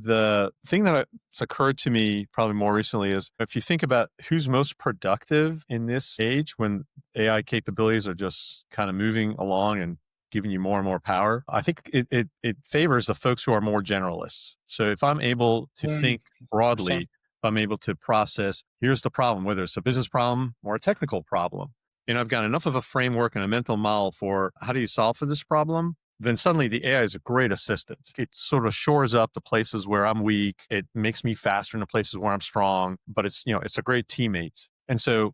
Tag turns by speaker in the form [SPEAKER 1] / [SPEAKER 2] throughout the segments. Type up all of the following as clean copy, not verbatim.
[SPEAKER 1] the thing that's occurred to me probably more recently is if you think about who's most productive in this age when AI capabilities are just kind of moving along and giving you more and more power, I think it favors the folks who are more generalists. So if I'm able to think broadly,
[SPEAKER 2] Interesting.
[SPEAKER 1] if I'm able to process, here's the problem, whether it's a business problem or a technical problem, and I've got enough of a framework and a mental model for how do you solve for this problem, then suddenly the AI is a great assistant. It sort of shores up the places where I'm weak. It makes me faster in the places where I'm strong, but it's a great teammate. And so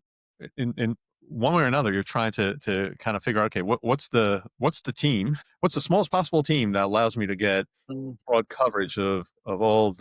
[SPEAKER 1] in one way or another, you're trying to kind of figure out, okay, what's the team? What's the smallest possible team that allows me to get
[SPEAKER 2] Mm.
[SPEAKER 1] broad coverage of uh, all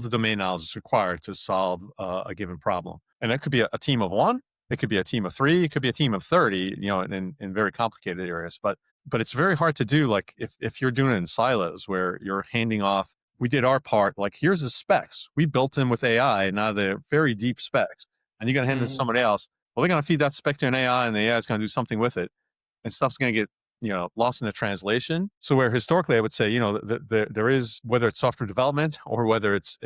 [SPEAKER 1] the domain knowledge that's required to solve a given problem. And that could be a team of one, it could be a team of three, it could be a team of 30, in very complicated areas. But it's very hard to do, like if you're doing it in silos where you're handing off, we did our part, like here's the specs. We built them with AI, now they're very deep specs. And you're gonna hand this to
[SPEAKER 2] Mhm.
[SPEAKER 1] somebody else. Well, they're gonna feed that spec to an AI and the AI is gonna do something with it and stuff's going to get lost in the translation. So where historically I would say there is, whether it's software development or whether it's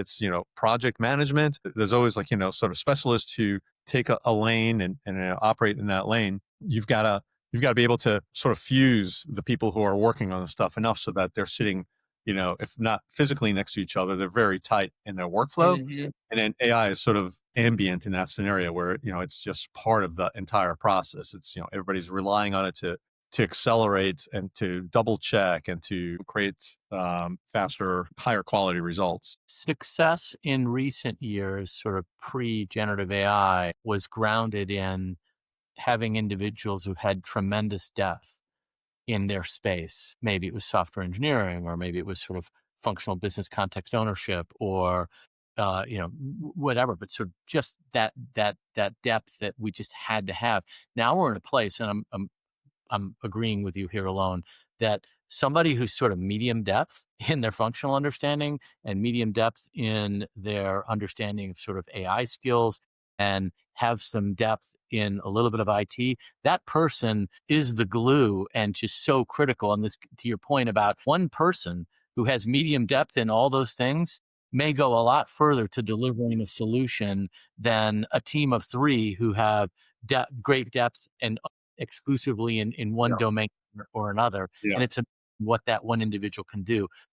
[SPEAKER 1] project management, there's always sort of specialists who take a lane and operate in that lane. You've got to be able to sort of fuse the people who are working on the stuff enough so that they're sitting, if not physically next to each other, they're very tight in their workflow.
[SPEAKER 2] Mhm.
[SPEAKER 1] And then AI is sort of ambient in that scenario where, it's just part of the entire process. It's, everybody's relying on it to accelerate and to double check and to create faster, higher quality results.
[SPEAKER 2] Success in recent years, sort of pre-generative AI, was grounded in having individuals who had tremendous depth in their space. Maybe it was software engineering, or maybe it was sort of functional business context ownership, or whatever. But sort of just that depth that we just had to have. Now we're in a place, and I'm agreeing with you here alone, that somebody who's sort of medium depth in their functional understanding and medium depth in their understanding of sort of AI skills and have some depth in a little bit of IT, that person is the glue and just so critical. And this, to your point about one person who has medium depth in all those things, may go a lot further to delivering a solution than a team of three who have great depth and exclusively in one
[SPEAKER 1] Yeah.
[SPEAKER 2] domain or another,
[SPEAKER 1] Yeah.
[SPEAKER 2] and it's what that one individual can do.